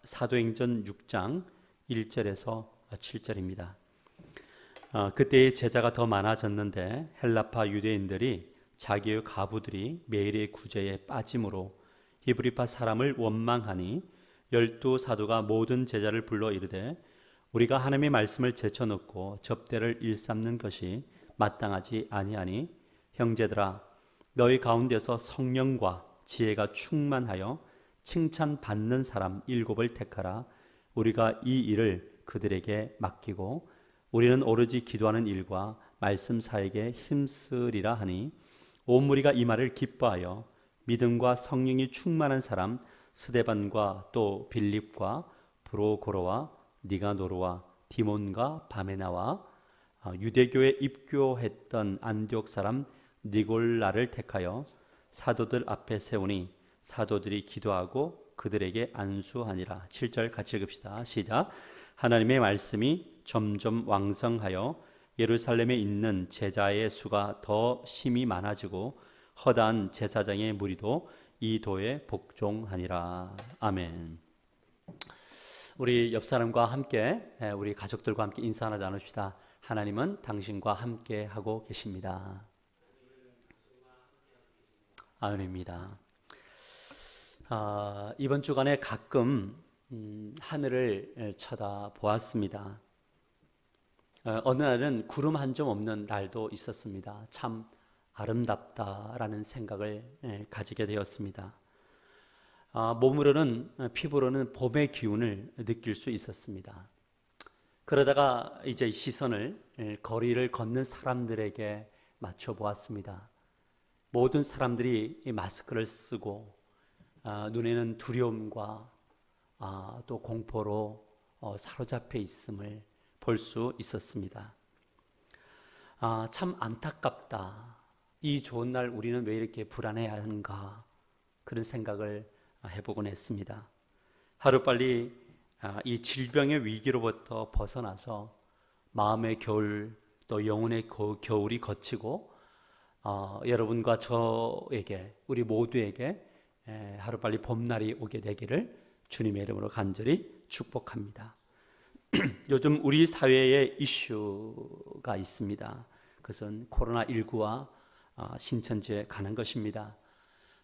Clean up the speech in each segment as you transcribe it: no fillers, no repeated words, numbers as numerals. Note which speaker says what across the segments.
Speaker 1: 사도행전 6장 1절에서 7절입니다. 그때의 제자가 더 많아졌는데 헬라파 유대인들이 자기의 가부들이 매일의 구제에 빠짐으로 히브리파 사람을 원망하니 12사도가 모든 제자를 불러 이르되 우리가 하나님의 말씀을 제쳐놓고 접대를 일삼는 것이 마땅하지 아니하니 형제들아 너희 가운데서 성령과 지혜가 충만하여 칭찬받는 사람 7을 택하라. 우리가 이 일을 그들에게 맡기고 우리는 오로지 기도하는 일과 말씀 사역에 힘쓰리라 하니 온 무리가 이 말을 기뻐하여 믿음과 성령이 충만한 사람 스데반과 또 빌립과 브로고로와 니가노르와 디몬과 바메나와 유대교에 입교했던 안디옥 사람 니골라를 택하여 사도들 앞에 세우니 사도들이 기도하고 그들에게 안수하니라. 7절 같이 읽읍시다. 시작. 하나님의 말씀이 점점 왕성하여 예루살렘에 있는 제자의 수가 더 심히 많아지고 허다한 제사장의 무리도 이 도에 복종하니라. 아멘. 우리 옆 사람과 함께 우리 가족들과 함께 인사 하나 나눕시다. 하나님은 당신과 함께 하고 계십니다. 아멘입니다. 이번 주간에 가끔 하늘을 쳐다보았습니다. 어느 날은 구름 한 점 없는 날도 있었습니다. 참 아름답다라는 생각을 가지게 되었습니다. 몸으로는 피부로는 봄의 기운을 느낄 수 있었습니다. 그러다가 이제 시선을 거리를 걷는 사람들에게 맞춰 보았습니다. 모든 사람들이 마스크를 쓰고 눈에는 두려움과 또 공포로 사로잡혀 있음을 볼 수 있었습니다. 참 안타깝다. 이 좋은 날 우리는 왜 이렇게 불안해야 하는가, 그런 생각을 해보곤 했습니다. 하루빨리 이 질병의 위기로부터 벗어나서 마음의 겨울 또 영혼의 겨울이 거치고 여러분과 저에게 우리 모두에게 하루빨리 봄날이 오게 되기를 주님의 이름으로 간절히 축복합니다. 요즘 우리 사회에 이슈가 있습니다. 그것은 코로나19와 신천지에 가는 것입니다.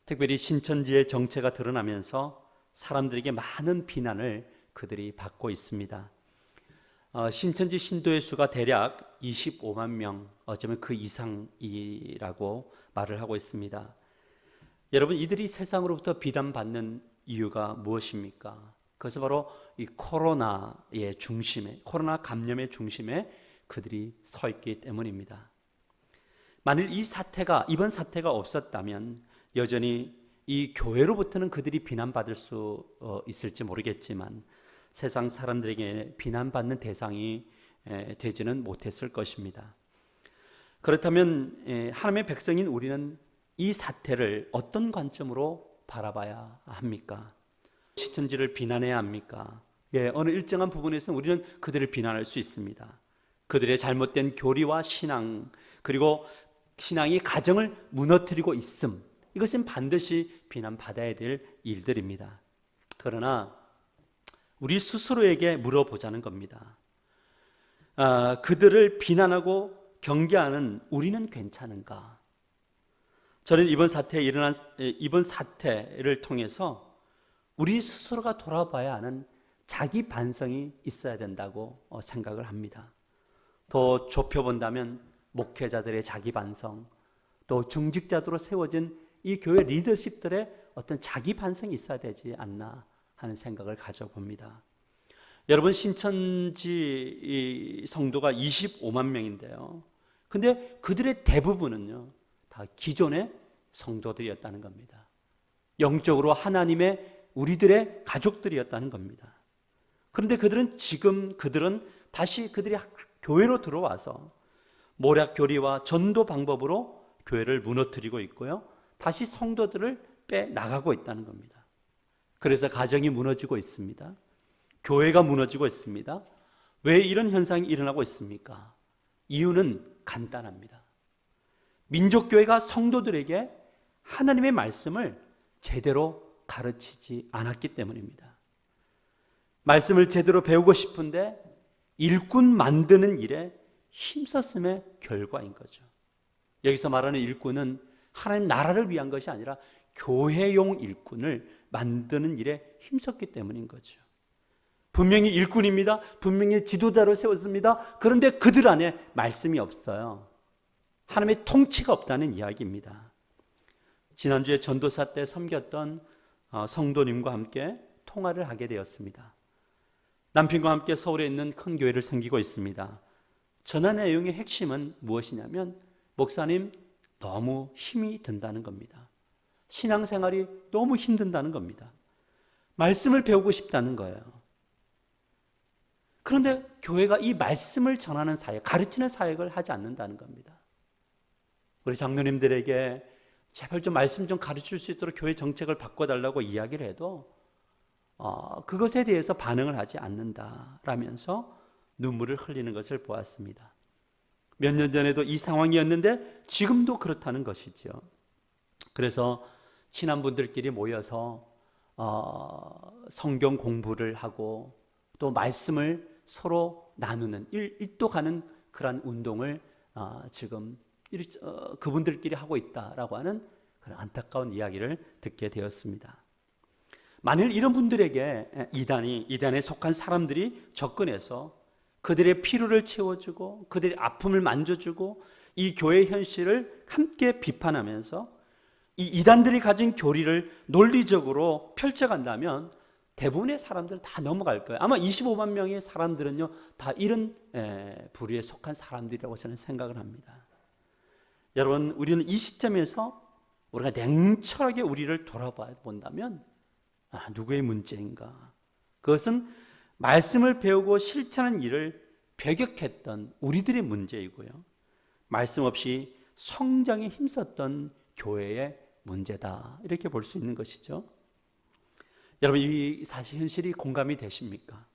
Speaker 1: 특별히 신천지의 정체가 드러나면서 사람들에게 많은 비난을 그들이 받고 있습니다. 신천지 신도의 수가 대략 25만 명, 어쩌면 그 이상이라고 말을 하고 있습니다. 여러분, 이들이 세상으로부터 비난받는 이유가 무엇입니까? 그것은 바로 이 코로나의 중심에, 코로나 감염의 중심에 그들이 서 있기 때문입니다. 만일 이번 사태가 없었다면 여전히 이 교회로부터는 그들이 비난받을 수 있을지 모르겠지만 세상 사람들에게 비난받는 대상이 되지는 못했을 것입니다. 그렇다면 하나님의 백성인 우리는 이 사태를 어떤 관점으로 바라봐야 합니까? 신천지를 비난해야 합니까? 어느 일정한 부분에서 우리는 그들을 비난할 수 있습니다. 그들의 잘못된 교리와 신앙, 그리고 신앙이 가정을 무너뜨리고 있음, 이것은 반드시 비난받아야 될 일들입니다. 그러나 우리 스스로에게 물어보자는 겁니다. 그들을 비난하고 경계하는 우리는 괜찮은가? 저는 이번 사태를 통해서 우리 스스로가 돌아봐야 하는 자기 반성이 있어야 된다고 생각을 합니다. 더 좁혀본다면 목회자들의 자기 반성, 또 중직자들로 세워진 이 교회 리더십들의 어떤 자기 반성이 있어야 되지 않나 하는 생각을 가져봅니다. 여러분, 신천지 성도가 25만 명인데요. 근데 그들의 대부분은요, 다 기존의 성도들이었다는 겁니다. 영적으로 하나님의 우리들의 가족들이었다는 겁니다. 그런데 그들은 다시 그들이 교회로 들어와서 모략 교리와 전도 방법으로 교회를 무너뜨리고 있고요, 다시 성도들을 빼나가고 있다는 겁니다. 그래서 가정이 무너지고 있습니다. 교회가 무너지고 있습니다. 왜 이런 현상이 일어나고 있습니까? 이유는 간단합니다. 민족교회가 성도들에게 하나님의 말씀을 제대로 가르치지 않았기 때문입니다. 말씀을 제대로 배우고 싶은데 일꾼 만드는 일에 힘썼음의 결과인 거죠. 여기서 말하는 일꾼은 하나님 나라를 위한 것이 아니라 교회용 일꾼을 만드는 일에 힘썼기 때문인 거죠. 분명히 일꾼입니다. 분명히 지도자로 세웠습니다. 그런데 그들 안에 말씀이 없어요. 하나님의 통치가 없다는 이야기입니다. 지난주에 전도사 때 섬겼던 성도님과 함께 통화를 하게 되었습니다. 남편과 함께 서울에 있는 큰 교회를 섬기고 있습니다. 전화 내용의 핵심은 무엇이냐면 목사님 너무 힘이 든다는 겁니다. 신앙생활이 너무 힘든다는 겁니다. 말씀을 배우고 싶다는 거예요. 그런데 교회가 이 말씀을 전하는 사역, 가르치는 사역을 하지 않는다는 겁니다. 우리 장로님들에게 제발 좀 말씀 좀 가르칠 수 있도록 교회 정책을 바꿔달라고 이야기를 해도 그것에 대해서 반응을 하지 않는다라면서 눈물을 흘리는 것을 보았습니다. 몇 년 전에도 이 상황이었는데 지금도 그렇다는 것이죠. 그래서 친한분들끼리 모여서 성경 공부를 하고 또 말씀을 서로 나누는 일독하는 그런 운동을 지금 그분들끼리 하고 있다라고 하는 그런 안타까운 이야기를 듣게 되었습니다. 만일 이런 분들에게 이단에 속한 사람들이 접근해서 그들의 필요를 채워주고 그들의 아픔을 만져주고 이 교회의 현실을 함께 비판하면서 이 이단들이 가진 교리를 논리적으로 펼쳐간다면 대부분의 사람들은 다 넘어갈 거예요. 아마 25만 명의 사람들은요 다 이런 부류에 속한 사람들이라고 저는 생각을 합니다. 여러분, 우리는 이 시점에서 우리가 냉철하게 우리를 돌아본다면 누구의 문제인가? 그것은 말씀을 배우고 실천하는 일을 배격했던 우리들의 문제이고요, 말씀 없이 성장에 힘썼던 교회의 문제다, 이렇게 볼 수 있는 것이죠. 여러분, 이 사실 현실이 공감이 되십니까?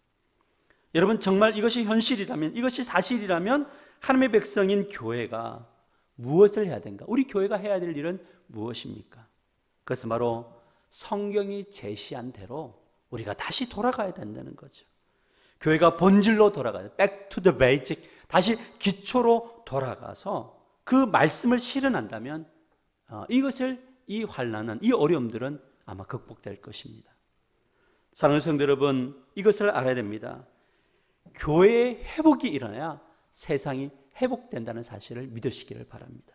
Speaker 1: 여러분, 정말 이것이 현실이라면, 이것이 사실이라면 하나님의 백성인 교회가 무엇을 해야 되는가? 우리 교회가 해야 될 일은 무엇입니까? 그것은 바로 성경이 제시한 대로 우리가 다시 돌아가야 된다는 거죠. 교회가 본질로 돌아가야 돼. Back to the basic. 다시 기초로 돌아가서 그 말씀을 실현한다면 이 환난은, 이 어려움들은 아마 극복될 것입니다. 사랑하는 성도 여러분, 이것을 알아야 됩니다. 교회의 회복이 일어나야 세상이 회복된다는 사실을 믿으시기를 바랍니다.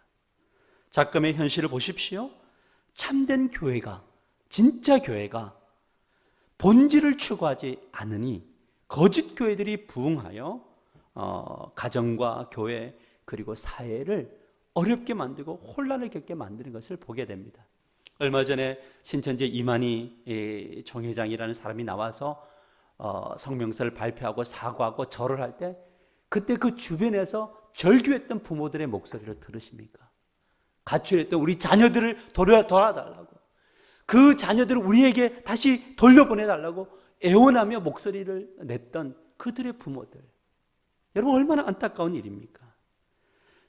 Speaker 1: 작금의 현실을 보십시오. 참된 교회가, 진짜 교회가 본질을 추구하지 않으니 거짓 교회들이 부흥하여 가정과 교회 그리고 사회를 어렵게 만들고 혼란을 겪게 만드는 것을 보게 됩니다. 얼마 전에 신천지 이만희 총회장이라는 사람이 나와서 성명서를 발표하고 사과하고 절을 할 때 그때 그 주변에서 절규했던 부모들의 목소리를 들으십니까? 가출했던 우리 자녀들을 돌아달라고, 그 자녀들을 우리에게 다시 돌려보내달라고 애원하며 목소리를 냈던 그들의 부모들, 여러분 얼마나 안타까운 일입니까?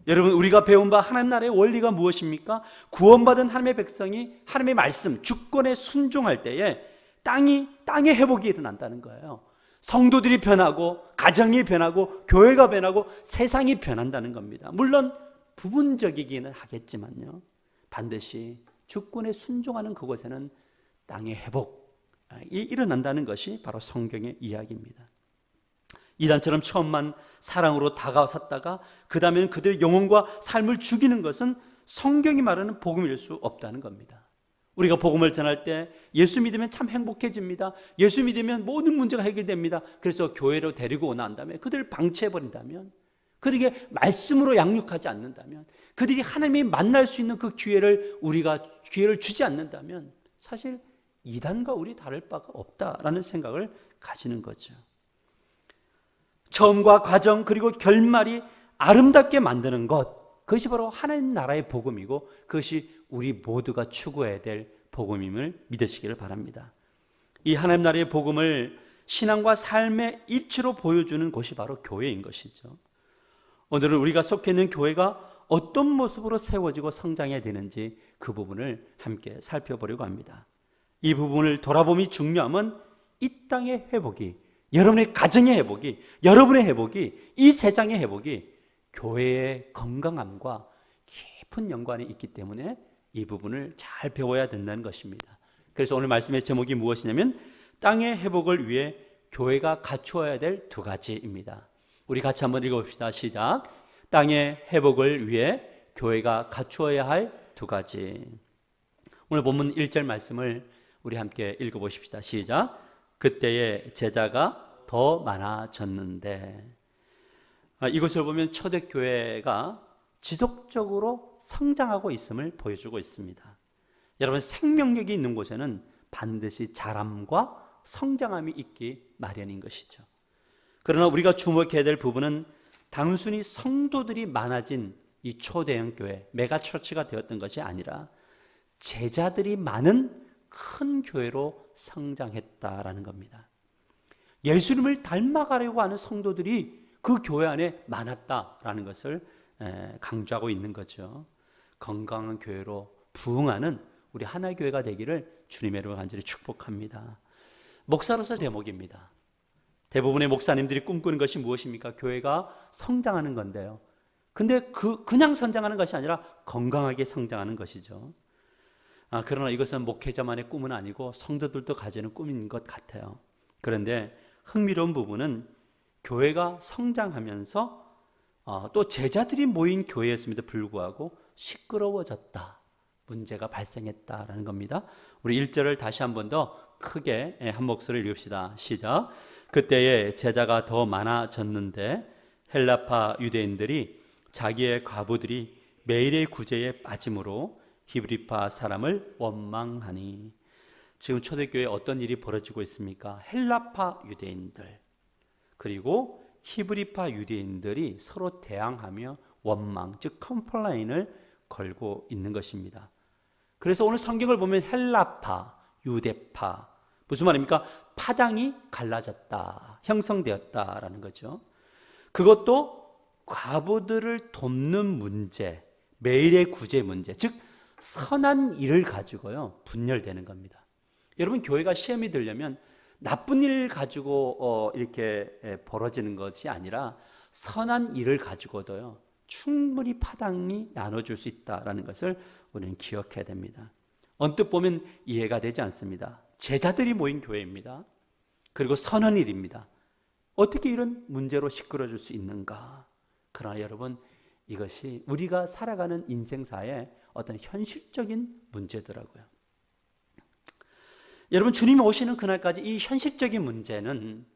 Speaker 1: 여러분, 우리가 배운 바 하나님 나라의 원리가 무엇입니까? 구원받은 하나님의 백성이 하나님의 말씀, 주권에 순종할 때에 땅의 회복이 일어난다는 거예요. 성도들이 변하고 가정이 변하고 교회가 변하고 세상이 변한다는 겁니다. 물론 부분적이기는 하겠지만요, 반드시 주권에 순종하는 그곳에는 땅의 회복이 일어난다는 것이 바로 성경의 이야기입니다. 이단처럼 처음만 사랑으로 다가섰다가 그 다음에는 그들의 영혼과 삶을 죽이는 것은 성경이 말하는 복음일 수 없다는 겁니다. 우리가 복음을 전할 때 예수 믿으면 참 행복해집니다. 예수 믿으면 모든 문제가 해결됩니다. 그래서 교회로 데리고 난 다음에 그들을 방치해버린다면, 그들에게 말씀으로 양육하지 않는다면, 그들이 하나님이 만날 수 있는 그 우리가 기회를 주지 않는다면 사실 이단과 우리 다를 바가 없다라는 생각을 가지는 거죠. 처음과 과정 그리고 결말이 아름답게 만드는 것, 그것이 바로 하나님 나라의 복음이고 그것이 우리 모두가 추구해야 될 복음임을 믿으시기를 바랍니다. 이 하나님 나라의 복음을 신앙과 삶의 일치로 보여주는 곳이 바로 교회인 것이죠. 오늘은 우리가 속해 있는 교회가 어떤 모습으로 세워지고 성장해야 되는지 그 부분을 함께 살펴보려고 합니다. 이 부분을 돌아봄이 중요함은 이 땅의 회복이 여러분의 가정의 회복이, 여러분의 회복이, 이 세상의 회복이 교회의 건강함과 깊은 연관이 있기 때문에 이 부분을 잘 배워야 된다는 것입니다. 그래서 오늘 말씀의 제목이 무엇이냐면 땅의 회복을 위해 교회가 갖추어야 될 두 가지입니다. 우리 같이 한번 읽어봅시다. 시작. 땅의 회복을 위해 교회가 갖추어야 할 두 가지. 오늘 본문 1절 말씀을 우리 함께 읽어보십시다. 시작. 그때의 제자가 더 많아졌는데. 이것을 보면 초대교회가 지속적으로 성장하고 있음을 보여주고 있습니다. 여러분, 생명력이 있는 곳에는 반드시 자람과 성장함이 있기 마련인 것이죠. 그러나 우리가 주목해야 될 부분은 단순히 성도들이 많아진 이 초대형 교회, 메가처치가 되었던 것이 아니라 제자들이 많은 큰 교회로 성장했다라는 겁니다. 예수님을 닮아가려고 하는 성도들이 그 교회 안에 많았다라는 것을 강조하고 있는 거죠. 건강한 교회로 부흥하는 우리 하나교회가 되기를 주님의 이름으로 간절히 축복합니다. 목사로서 대목입니다. 대부분의 목사님들이 꿈꾸는 것이 무엇입니까? 교회가 성장하는 건데요. 근데 그냥 성장하는 것이 아니라 건강하게 성장하는 것이죠. 그러나 이것은 목회자만의 꿈은 아니고 성도들도 가지는 꿈인 것 같아요. 그런데 흥미로운 부분은 교회가 성장하면서 또 제자들이 모인 교회였음에도 불구하고 시끄러워졌다, 문제가 발생했다라는 겁니다. 우리 1절을 다시 한 번 더 크게 한 목소리를 읽읍시다. 시작. 그때에 제자가 더 많아졌는데 헬라파 유대인들이 자기의 과부들이 매일의 구제에 빠짐으로 히브리파 사람을 원망하니. 지금 초대교회에 어떤 일이 벌어지고 있습니까? 헬라파 유대인들 그리고 히브리파 유대인들이 서로 대항하며 원망, 즉 컴플레인을 걸고 있는 것입니다. 그래서 오늘 성경을 보면 헬라파, 유대파, 무슨 말입니까? 파당이 갈라졌다, 형성되었다라는 거죠. 그것도 과부들을 돕는 문제, 매일의 구제 문제, 즉 선한 일을 가지고요 분열되는 겁니다. 여러분, 교회가 시험이 들려면 나쁜 일 가지고 이렇게 벌어지는 것이 아니라 선한 일을 가지고도요 충분히 파당이 나눠줄 수 있다라는 것을 우리는 기억해야 됩니다. 언뜻 보면 이해가 되지 않습니다. 제자들이 모인 교회입니다. 그리고 선한 일입니다. 어떻게 이런 문제로 시끄러질 수 있는가? 그러나 여러분, 이것이 우리가 살아가는 인생사의 어떤 현실적인 문제더라고요. 여러분, 주님이 오시는 그날까지 이 현실적인 문제는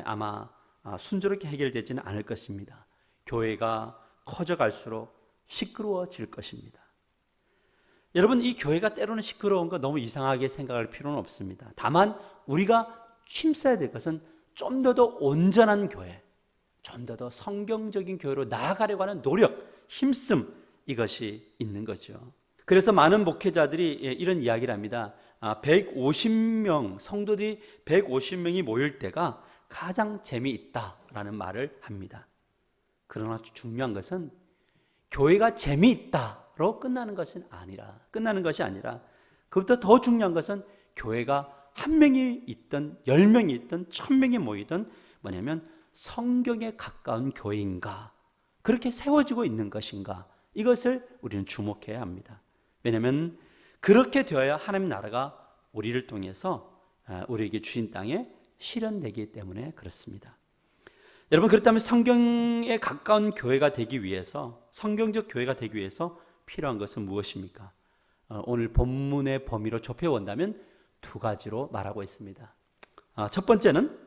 Speaker 1: 아마 순조롭게 해결되지는 않을 것입니다. 교회가 커져갈수록 시끄러워질 것입니다. 여러분, 이 교회가 때로는 시끄러운 거 너무 이상하게 생각할 필요는 없습니다. 다만 우리가 힘써야 될 것은 좀 더 온전한 교회, 좀 더 성경적인 교회로 나아가려고 하는 노력, 힘씀, 이것이 있는 거죠. 그래서 많은 목회자들이 이런 이야기를 합니다. 150명, 성도들이 150명이 모일 때가 가장 재미있다라는 말을 합니다. 그러나 중요한 것은 교회가 재미있다로 끝나는 것이 아니라 그것보다 더 중요한 것은 교회가 한 명이 있든 10명이 있든 1000명이 모이든 뭐냐면 성경에 가까운 교회인가, 그렇게 세워지고 있는 것인가, 이것을 우리는 주목해야 합니다. 왜냐하면 그렇게 되어야 하나님 나라가 우리를 통해서 우리에게 주신 땅에 실현되기 때문에 그렇습니다. 여러분, 그렇다면 성경에 가까운 교회가 되기 위해서, 성경적 교회가 되기 위해서 필요한 것은 무엇입니까? 오늘 본문의 범위로 좁혀본다면 두 가지로 말하고 있습니다. 첫 번째는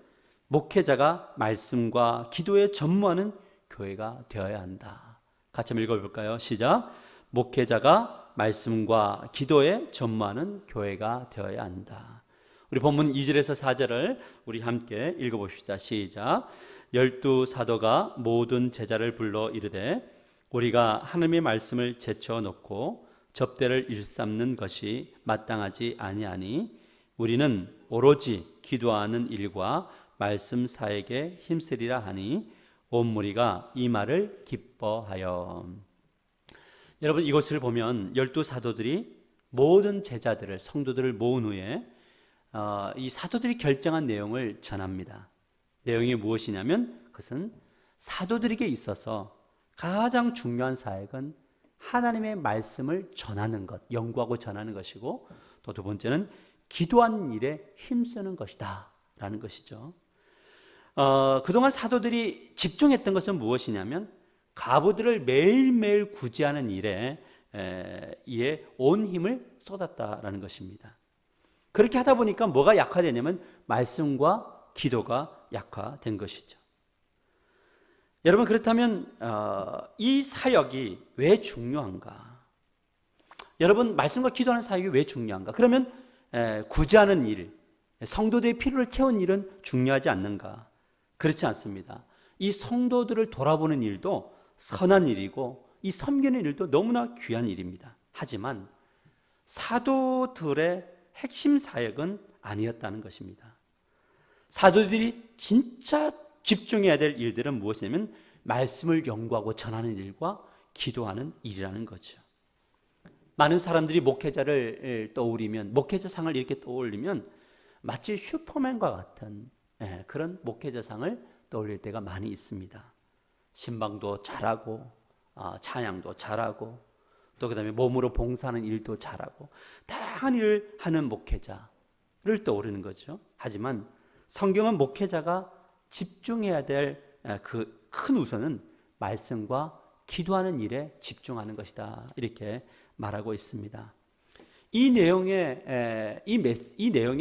Speaker 1: 목회자가 말씀과 기도에 전무하는 교회가 되어야 한다. 같이 한번 읽어볼까요? 시작. 목회자가 말씀과 기도에 전무하는 교회가 되어야 한다. 우리 본문 2절에서 4절을 우리 함께 읽어봅시다. 시작. 12사도가 모든 제자를 불러 이르되 우리가 하나님의 말씀을 제쳐놓고 접대를 일삼는 것이 마땅하지 아니하니 우리는 오로지 기도하는 일과 말씀 사역에 힘쓰리라 하니 온 무리가 이 말을 기뻐하여. 여러분, 이것을 보면 12사도들이 모든 제자들을, 성도들을 모은 후에 이 사도들이 결정한 내용을 전합니다. 내용이 무엇이냐면 그것은 사도들에게 있어서 가장 중요한 사역은 하나님의 말씀을 전하는 것, 연구하고 전하는 것이고, 또 두 번째는 기도하는 일에 힘쓰는 것이다 라는 것이죠. 그동안 사도들이 집중했던 것은 무엇이냐면 과부들을 매일매일 구제하는 일에 온 힘을 쏟았다라는 것입니다. 그렇게 하다 보니까 뭐가 약화되냐면 말씀과 기도가 약화된 것이죠. 여러분, 그렇다면 이 사역이 왜 중요한가? 여러분, 말씀과 기도하는 사역이 왜 중요한가? 그러면 구제하는 일, 성도들의 필요를 채우는 일은 중요하지 않는가? 그렇지 않습니다. 이 성도들을 돌아보는 일도 선한 일이고 이 섬기는 일도 너무나 귀한 일입니다. 하지만 사도들의 핵심 사역은 아니었다는 것입니다. 사도들이 진짜 집중해야 될 일들은 무엇이냐면 말씀을 연구하고 전하는 일과 기도하는 일이라는 거죠. 많은 사람들이 목회자를 떠올리면, 목회자상을 이렇게 떠올리면 마치 슈퍼맨과 같은 그런 목회자상을 떠올릴 때가 많이 있습니다. 신방도 잘하고 찬양도 잘하고 또 그다음에 몸으로 봉사하는 일도 잘하고 다양한 일을 하는 목회자를 떠오르는 거죠. 하지만 성경은 목회자가 집중해야 될 그 큰 우선은 말씀과 기도하는 일에 집중하는 것이다, 이렇게 말하고 있습니다. 이 내용의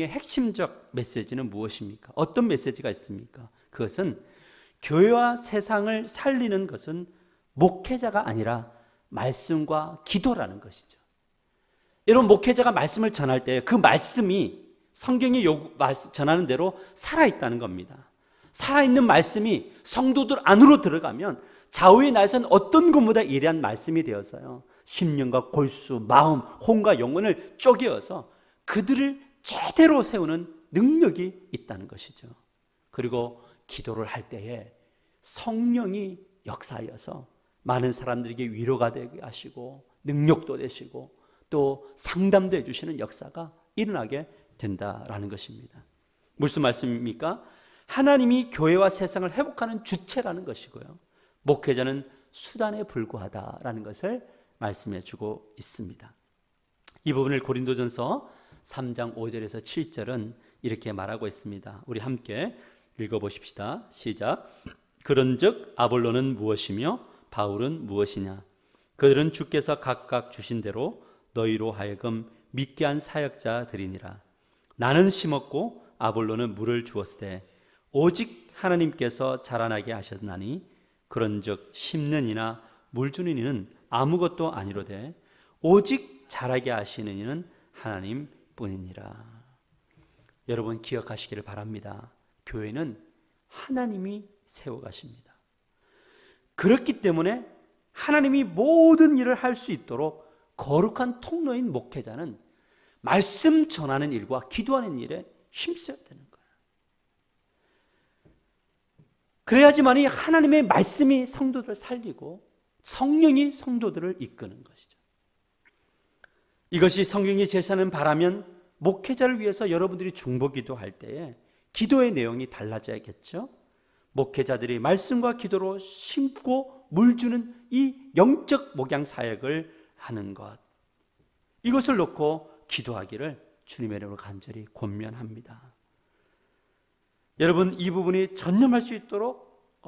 Speaker 1: 핵심적 메시지는 무엇입니까? 어떤 메시지가 있습니까? 그것은 교회와 세상을 살리는 것은 목회자가 아니라 말씀과 기도라는 것이죠. 여러분, 목회자가 말씀을 전할 때 그 말씀이 성경이 전하는 대로 살아있다는 겁니다. 살아있는 말씀이 성도들 안으로 들어가면 좌우의 날선 어떤 것보다 예리한 말씀이 되어서요, 심령과 골수, 마음, 혼과 영혼을 쪼개어서 그들을 제대로 세우는 능력이 있다는 것이죠. 그리고 기도를 할 때에 성령이 역사하여서 많은 사람들에게 위로가 되게 하시고 능력도 되시고 또 상담도 해주시는 역사가 일어나게 된다라는 것입니다. 무슨 말씀입니까? 하나님이 교회와 세상을 회복하는 주체라는 것이고요, 목회자는 수단에 불과하다라는 것을 말씀해 주고 있습니다. 이 부분을 고린도전서 3장 5절에서 7절은 이렇게 말하고 있습니다. 우리 함께 읽어보십시다. 시작. 그런즉 아볼로는 무엇이며 바울은 무엇이냐? 그들은 주께서 각각 주신 대로 너희로 하여금 믿게 한 사역자들이니라. 나는 심었고 아볼로는 물을 주었으되 오직 하나님께서 자라나게 하셨나니 그런즉 심는 이나 물 주는 이는 아무것도 아니로되 오직 자라게 하시는 이는 하나님뿐이니라. 여러분, 기억하시기를 바랍니다. 교회는 하나님이 세워가십니다. 그렇기 때문에 하나님이 모든 일을 할 수 있도록 거룩한 통로인 목회자는 말씀 전하는 일과 기도하는 일에 힘써야 되는 거예요. 그래야지만이 하나님의 말씀이 성도들을 살리고 성령이 성도들을 이끄는 것이죠. 이것이 성경이 제시하는 바라면 목회자를 위해서 여러분들이 중보기도 할 때에 기도의 내용이 달라져야겠죠. 목회자들이 말씀과 기도로 심고 물 주는 이 영적 목양 사역을 하는 것, 이것을 놓고 기도하기를 주님의 이름으로 간절히 권면합니다. 여러분, 이 부분이 전념할 수 있도록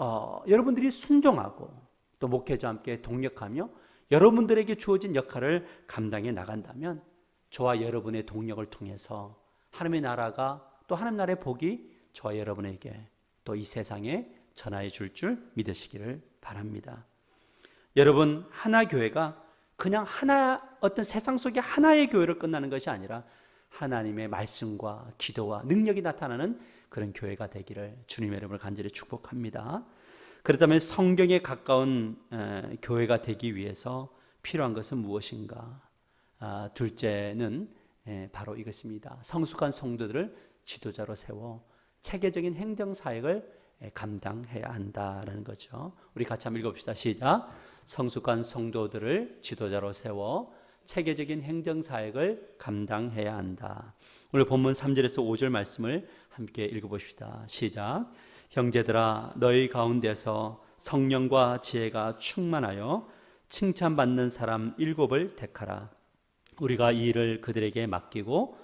Speaker 1: 여러분들이 순종하고 또 목회자와 함께 동력하며 여러분들에게 주어진 역할을 감당해 나간다면 저와 여러분의 동력을 통해서 하나님의 나라가, 또 하나님 나라의 복이 저와 여러분에게 또 이 세상에 전하여 줄 믿으시기를 바랍니다. 여러분, 하나교회가 그냥 어떤 세상 속의 하나의 교회로 끝나는 것이 아니라 하나님의 말씀과 기도와 능력이 나타나는 그런 교회가 되기를 주님의 이름으로 간절히 축복합니다. 그렇다면 성경에 가까운 교회가 되기 위해서 필요한 것은 무엇인가? 둘째는 바로 이것입니다. 성숙한 성도들을 지도자로 세워 체계적인 행정 사역을 감당해야 한다라는 거죠. 우리 같이 한번 읽어봅시다. 시작. 성숙한 성도들을 지도자로 세워 체계적인 행정 사역을 감당해야 한다. 오늘 본문 3절에서 5절 말씀을 함께 읽어봅시다. 시작. 형제들아 너희 가운데서 성령과 지혜가 충만하여 칭찬받는 사람 7을 택하라. 우리가 이 일을 그들에게 맡기고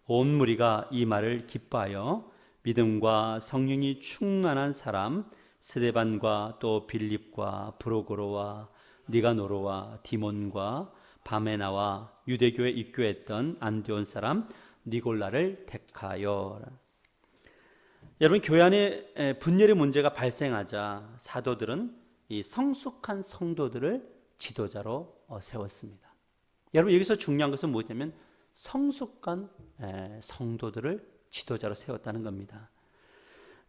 Speaker 1: 온 무리가 이 말을 기뻐하여 믿음과 성령이 충만한 사람 스데반과 또 빌립과 브로고로와 니가노로와 디몬과 바메나와 유대교에 입교했던 안디온 사람 니골라를 택하여. 여러분, 교회 안에 분열의 문제가 발생하자 사도들은 이 성숙한 성도들을 지도자로 세웠습니다. 여러분, 여기서 중요한 것은 뭐냐면 성숙한 성도들을 지도자로 세웠다는 겁니다.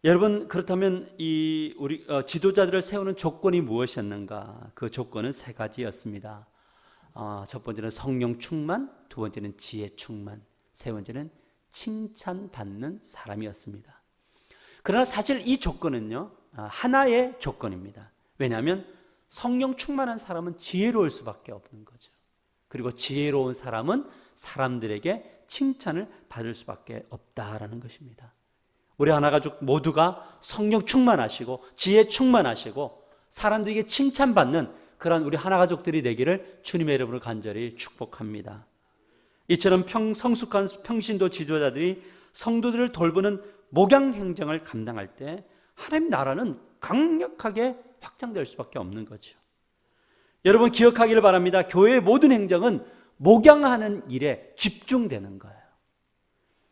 Speaker 1: 여러분, 그렇다면 이 우리 지도자들을 세우는 조건이 무엇이었는가? 그 조건은 세 가지였습니다. 첫 번째는 성령 충만, 두 번째는 지혜 충만, 세 번째는 칭찬받는 사람이었습니다. 그러나 사실 이 조건은요, 하나의 조건입니다. 왜냐하면 성령 충만한 사람은 지혜로울 수밖에 없는 거죠. 그리고 지혜로운 사람은 사람들에게 칭찬을 받을 수밖에 없다라는 것입니다. 우리 하나가족 모두가 성령 충만하시고 지혜 충만하시고 사람들에게 칭찬받는 그러한 우리 하나가족들이 되기를 주님의 이름으로 간절히 축복합니다. 이처럼 성숙한 평신도 지도자들이 성도들을 돌보는 목양 행정을 감당할 때 하나님 나라는 강력하게 확장될 수밖에 없는 거죠. 여러분, 기억하기를 바랍니다. 교회의 모든 행정은 목양하는 일에 집중되는 거예요.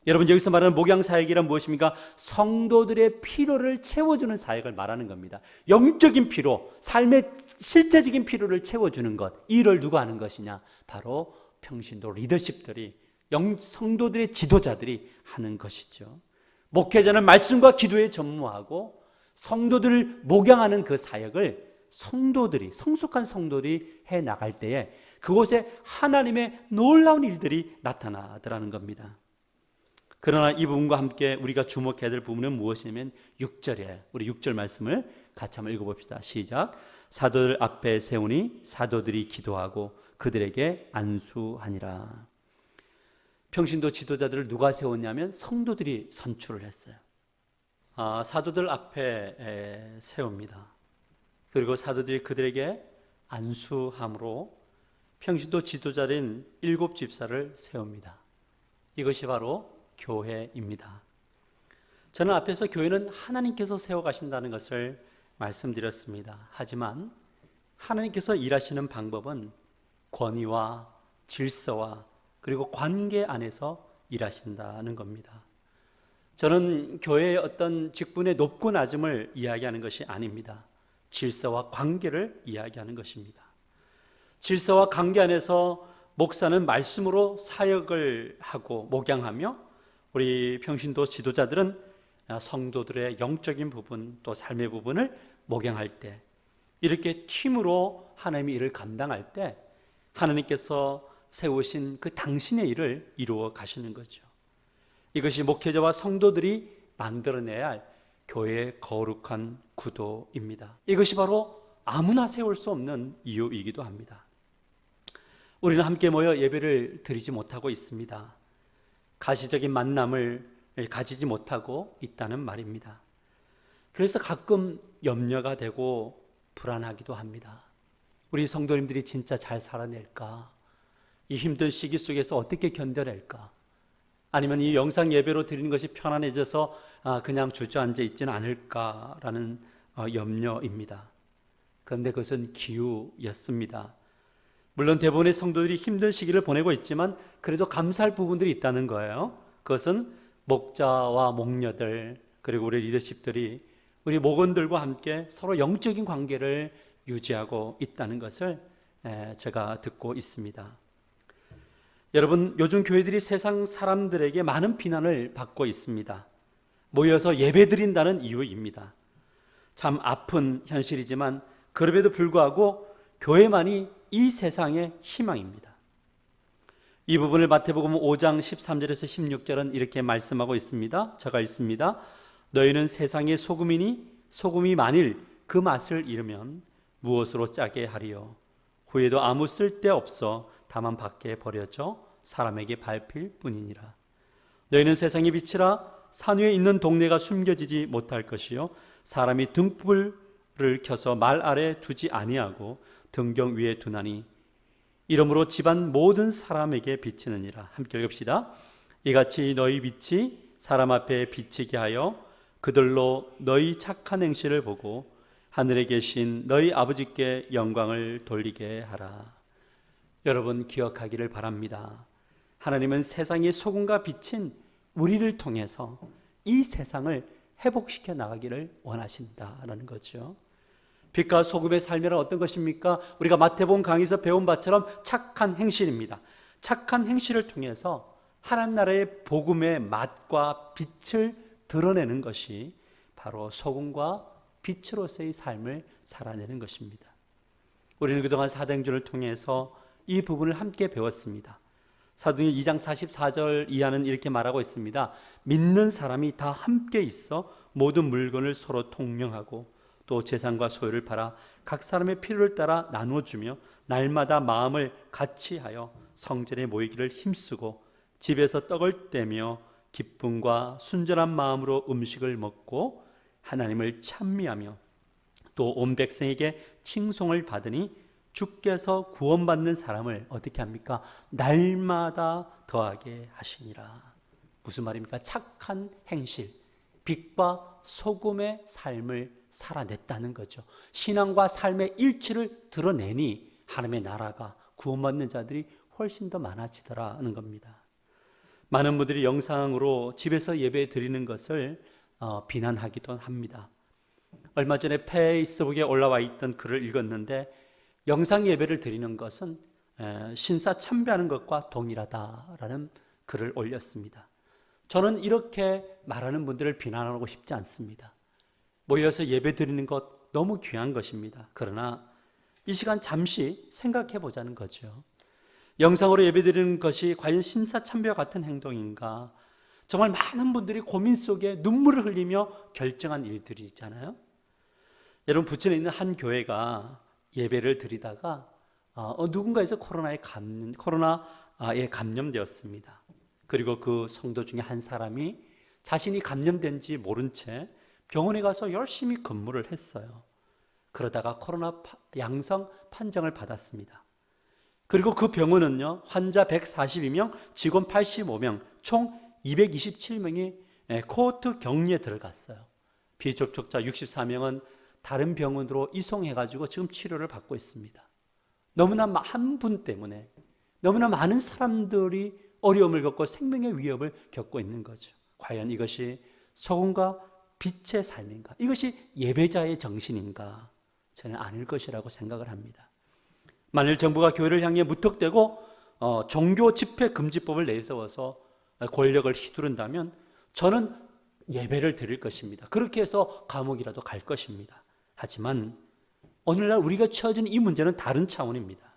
Speaker 1: 여러분, 여기서 말하는 목양 사역이란 무엇입니까? 성도들의 필요를 채워주는 사역을 말하는 겁니다. 영적인 필요, 삶의 실제적인 필요를 채워주는 것, 이 일을 누가 하는 것이냐? 바로 평신도 리더십들이, 성도들의 지도자들이 하는 것이죠. 목회자는 말씀과 기도에 전무하고 성도들을 목양하는 그 사역을 성도들이, 성숙한 성도들이 해나갈 때에 그곳에 하나님의 놀라운 일들이 나타나더라는 겁니다. 그러나 이 부분과 함께 우리가 주목해야 될 부분은 무엇이냐면 6절이에요. 우리 6절 말씀을 같이 한번 읽어봅시다. 시작. 사도들 앞에 세우니 사도들이 기도하고 그들에게 안수하니라. 평신도 지도자들을 누가 세웠냐면 성도들이 선출을 했어요. 사도들 앞에 세웁니다. 그리고 사도들이 그들에게 안수함으로 평신도 지도자인 7 집사를 세웁니다. 이것이 바로 교회입니다. 저는 앞에서 교회는 하나님께서 세워가신다는 것을 말씀드렸습니다. 하지만 하나님께서 일하시는 방법은 권위와 질서와 그리고 관계 안에서 일하신다는 겁니다. 저는 교회의 어떤 직분의 높고 낮음을 이야기하는 것이 아닙니다. 질서와 관계를 이야기하는 것입니다. 질서와 관계 안에서 목사는 말씀으로 사역을 하고 목양하며 우리 평신도 지도자들은 성도들의 영적인 부분 또 삶의 부분을 목양할 때 이렇게 팀으로 하나님의 일을 감당할 때 하나님께서 세우신 그 당신의 일을 이루어 가시는 거죠. 이것이 목회자와 성도들이 만들어내야 할 교회의 거룩한 구도입니다. 이것이 바로 아무나 세울 수 없는 이유이기도 합니다. 우리는 함께 모여 예배를 드리지 못하고 있습니다. 가시적인 만남을 가지지 못하고 있다는 말입니다. 그래서 가끔 염려가 되고 불안하기도 합니다. 우리 성도님들이 진짜 잘 살아낼까? 이 힘든 시기 속에서 어떻게 견뎌낼까? 아니면 이 영상 예배로 드리는 것이 편안해져서 그냥 주저앉아 있지는 않을까라는 염려입니다. 그런데 그것은 기우였습니다. 물론 대부분의 성도들이 힘든 시기를 보내고 있지만 그래도 감사할 부분들이 있다는 거예요. 그것은 목자와 목녀들 그리고 우리 리더십들이 우리 목원들과 함께 서로 영적인 관계를 유지하고 있다는 것을 제가 듣고 있습니다. 여러분, 요즘 교회들이 세상 사람들에게 많은 비난을 받고 있습니다. 모여서 예배드린다는 이유입니다. 참 아픈 현실이지만 그럼에도 불구하고 교회만이 이 세상의 희망입니다. 이 부분을 마태복음 5장 13절에서 16절은 이렇게 말씀하고 있습니다. 제가 읽습니다. 너희는 세상의 소금이니 소금이 만일 그 맛을 잃으면 무엇으로 짜게 하리요? 후에도 아무 쓸데없어 다만 밖에 버려져 사람에게 밟힐 뿐이니라. 너희는 세상의 빛이라. 산 위에 있는 동네가 숨겨지지 못할 것이요 사람이 등불을 켜서 말 아래 두지 아니하고 등경 위에 두나니 이러므로 집안 모든 사람에게 비치느니라. 함께 읽읍시다. 이같이 너희 빛이 사람 앞에 비치게 하여 그들로 너희 착한 행실을 보고 하늘에 계신 너희 아버지께 영광을 돌리게 하라. 여러분 기억하기를 바랍니다. 하나님은 세상의 소금과 빛인 우리를 통해서 이 세상을 회복시켜 나가기를 원하신다라는 거죠. 빛과 소금의 삶이란 어떤 것입니까? 우리가 마태복음 강의에서 배운 바처럼 착한 행실입니다. 착한 행실을 통해서 하나님 나라의 복음의 맛과 빛을 드러내는 것이 바로 소금과 빛으로서의 삶을 살아내는 것입니다. 우리는 그동안 사도행전을 통해서 이 부분을 함께 배웠습니다. 사도행전 2장 44절 이하는 이렇게 말하고 있습니다. 믿는 사람이 다 함께 있어 모든 물건을 서로 통용하고 또 재산과 소유를 팔아 각 사람의 필요를 따라 나누어주며 날마다 마음을 같이 하여 성전에 모이기를 힘쓰고 집에서 떡을 떼며 기쁨과 순전한 마음으로 음식을 먹고 하나님을 찬미하며 또 온 백성에게 칭송을 받으니 주께서 구원받는 사람을 어떻게 합니까? 날마다 더하게 하시니라. 무슨 말입니까? 착한 행실, 빛과 소금의 삶을 살아냈다는 거죠. 신앙과 삶의 일치를 드러내니 하나님의 나라가 구원받는 자들이 훨씬 더 많아지더라는 겁니다. 많은 분들이 영상으로 집에서 예배 드리는 것을 비난하기도 합니다. 얼마 전에 페이스북에 올라와 있던 글을 읽었는데 영상 예배를 드리는 것은 신사 참배하는 것과 동일하다라는 글을 올렸습니다. 저는 이렇게 말하는 분들을 비난하고 싶지 않습니다. 모여서 예배 드리는 것 너무 귀한 것입니다. 그러나 이 시간 잠시 생각해 보자는 거죠. 영상으로 예배 드리는 것이 과연 신사 참배와 같은 행동인가? 정말 많은 분들이 고민 속에 눈물을 흘리며 결정한 일들이잖아요. 여러분 부천에 있는 한 교회가 예배를 드리다가 누군가에서 코로나에 감염되었습니다. 그리고 그 성도 중에 한 사람이 자신이 감염된지 모른 채 병원에 가서 열심히 근무를 했어요. 그러다가 코로나 양성 판정을 받았습니다. 그리고 그 병원은요, 환자 142명, 직원 85명, 총 227명이 코호트 격리에 들어갔어요. 비접촉자 64명은 다른 병원으로 이송해가지고 지금 치료를 받고 있습니다. 너무나 한 분 때문에 너무나 많은 사람들이 어려움을 겪고 생명의 위협을 겪고 있는 거죠. 과연 이것이 소금과 빛의 삶인가? 이것이 예배자의 정신인가? 저는 아닐 것이라고 생각을 합니다. 만일 정부가 교회를 향해 무턱대고 종교 집회 금지법을 내세워서 권력을 휘두른다면 저는 예배를 드릴 것입니다. 그렇게 해서 감옥이라도 갈 것입니다. 하지만 오늘날 우리가 처해진 이 문제는 다른 차원입니다.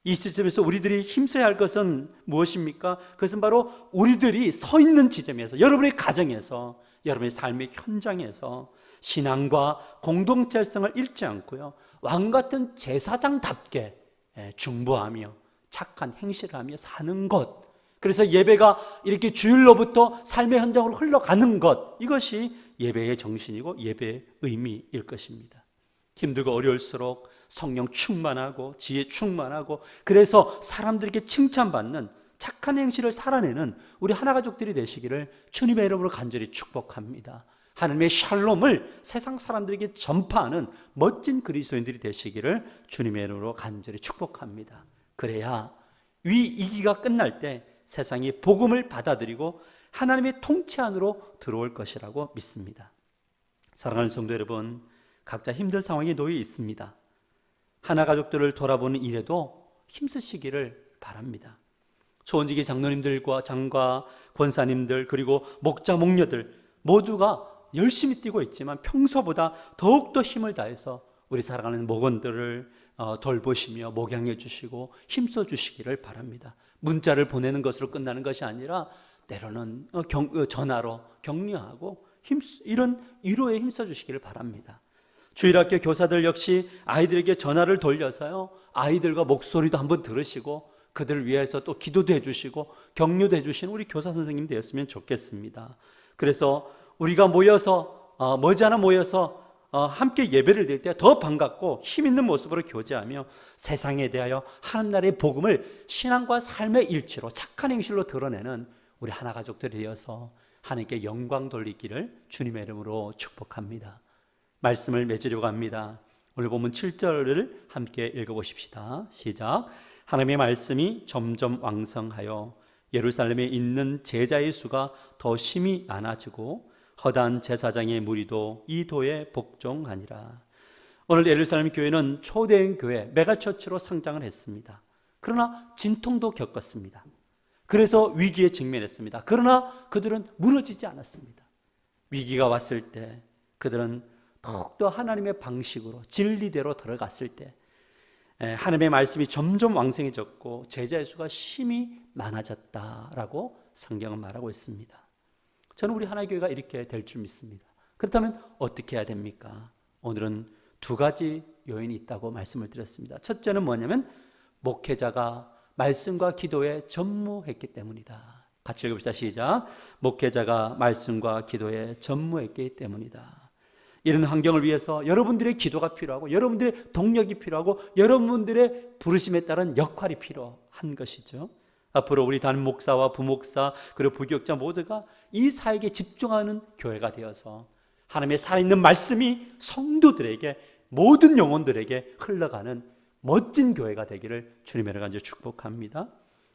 Speaker 1: 이 시점에서 우리들이 힘써야 할 것은 무엇입니까? 그것은 바로 우리들이 서 있는 지점에서, 여러분의 가정에서, 여러분의 삶의 현장에서 신앙과 공동체성을 잃지 않고요, 왕같은 제사장답게 중보하며 착한 행실을 하며 사는 것, 그래서 예배가 이렇게 주일로부터 삶의 현장으로 흘러가는 것, 이것이 예배의 정신이고 예배의 의미일 것입니다. 힘들고 어려울수록 성령 충만하고 지혜 충만하고 그래서 사람들에게 칭찬받는 착한 행실을 살아내는 우리 하나가족들이 되시기를 주님의 이름으로 간절히 축복합니다. 하나님의 샬롬을 세상 사람들에게 전파하는 멋진 그리스도인들이 되시기를 주님의 이름으로 간절히 축복합니다. 그래야 위기가 끝날 때 세상이 복음을 받아들이고 하나님의 통치 안으로 들어올 것이라고 믿습니다. 사랑하는 성도 여러분, 각자 힘든 상황에 놓여 있습니다. 하나가족들을 돌아보는 일에도 힘쓰시기를 바랍니다. 초원지기 장로님들과 장과 권사님들 그리고 목자 목녀들 모두가 열심히 뛰고 있지만 평소보다 더욱더 힘을 다해서 우리 사랑하는 목원들을 돌보시며 목양해 주시고 힘써 주시기를 바랍니다. 문자를 보내는 것으로 끝나는 것이 아니라 때로는 전화로 격려하고 이런 위로에 힘써 주시기를 바랍니다. 주일학교 교사들 역시 아이들에게 전화를 돌려서요, 아이들과 목소리도 한번 들으시고 그들을 위해서 또 기도도 해주시고 격려도 해주시는 우리 교사 선생님 되었으면 좋겠습니다. 그래서 우리가 모여서 머지않아 모여서 함께 예배를 드릴 때 더 반갑고 힘 있는 모습으로 교제하며 세상에 대하여 하나님 나라의 복음을 신앙과 삶의 일치로 착한 행실로 드러내는 우리 하나 가족들이 되어서 하나님께 영광 돌리기를 주님의 이름으로 축복합니다. 말씀을 맺으려고 합니다. 오늘 본문 7절을 함께 읽어보십시다. 시작. 하나님의 말씀이 점점 왕성하여 예루살렘에 있는 제자의 수가 더 심히 많아지고 허다한 제사장의 무리도 이 도에 복종하니라. 오늘 예루살렘 교회는 초대형 교회, 메가처치로 성장을 했습니다. 그러나 진통도 겪었습니다. 그래서 위기에 직면했습니다. 그러나 그들은 무너지지 않았습니다. 위기가 왔을 때 그들은 더욱더 하나님의 방식으로 진리대로 들어갔을 때 하나님의 말씀이 점점 왕성해졌고 제자의 수가 심히 많아졌다라고 성경은 말하고 있습니다. 저는 우리 하나교회가 이렇게 될 줄 믿습니다. 그렇다면 어떻게 해야 됩니까? 오늘은 두 가지 요인이 있다고 말씀을 드렸습니다. 첫째는 뭐냐면 목회자가 말씀과 기도에 전무했기 때문이다. 같이 읽읍시다. 시작. 목회자가 말씀과 기도에 전무했기 때문이다. 이런 환경을 위해서 여러분들의 기도가 필요하고 여러분들의 동력이 필요하고 여러분들의 부르심에 따른 역할이 필요한 것이죠. 앞으로 우리 담임 목사와 부목사 그리고 부교육자 모두가 이 사역에 집중하는 교회가 되어서 하나님의 살아있는 말씀이 성도들에게 모든 영혼들에게 흘러가는 멋진 교회가 되기를 주님의 이름으로 간절히 축복합니다.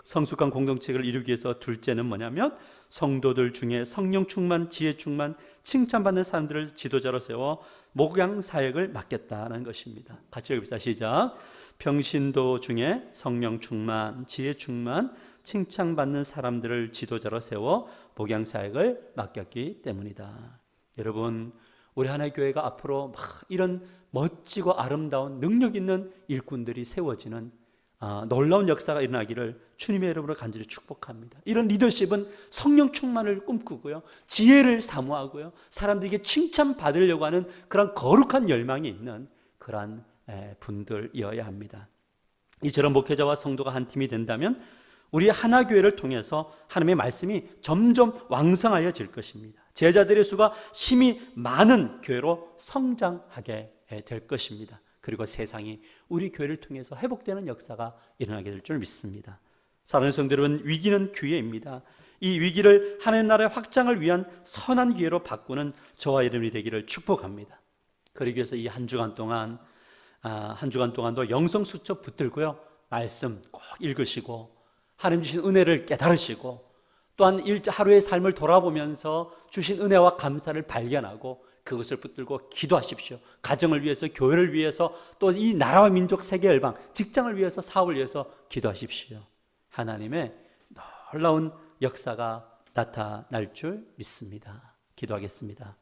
Speaker 1: 성숙한 공동체를 이루기 위해서 둘째는 뭐냐면 성도들 중에 성령 충만, 지혜 충만, 칭찬받는 사람들을 지도자로 세워 목양 사역을 맡겠다는 것입니다. 같이 읽읍시다. 시작. 평신도 중에 성령 충만, 지혜 충만, 칭찬받는 사람들을 지도자로 세워 목양 사역을 맡겼기 때문이다. 여러분, 우리 하나의 교회가 앞으로 막 이런 멋지고 아름다운 능력 있는 일꾼들이 세워지는 놀라운 역사가 일어나기를 주님의 이름으로 간절히 축복합니다. 이런 리더십은 성령 충만을 꿈꾸고요, 지혜를 사모하고요, 사람들에게 칭찬받으려고 하는 그런 거룩한 열망이 있는 그러한 분들이어야 합니다. 이처럼 목회자와 성도가 한 팀이 된다면 우리 하나교회를 통해서 하나님의 말씀이 점점 왕성하여질 것입니다. 제자들의 수가 심히 많은 교회로 성장하게 될 것입니다. 그리고 세상이 우리 교회를 통해서 회복되는 역사가 일어나게 될 줄 믿습니다. 사랑하는 성도 여러분, 위기는 기회입니다. 이 위기를 하나님 나라의 확장을 위한 선한 기회로 바꾸는 저와 여러분이 되기를 축복합니다. 그러기 위해서 이 한 주간 동안도 영성 수첩 붙들고요, 말씀 꼭 읽으시고 하나님 주신 은혜를 깨달으시고 또한 하루의 삶을 돌아보면서 주신 은혜와 감사를 발견하고 그것을 붙들고 기도하십시오. 가정을 위해서, 교회를 위해서, 또 이 나라와 민족, 세계 열방, 직장을 위해서, 사업을 위해서 기도하십시오. 하나님의 놀라운 역사가 나타날 줄 믿습니다. 기도하겠습니다.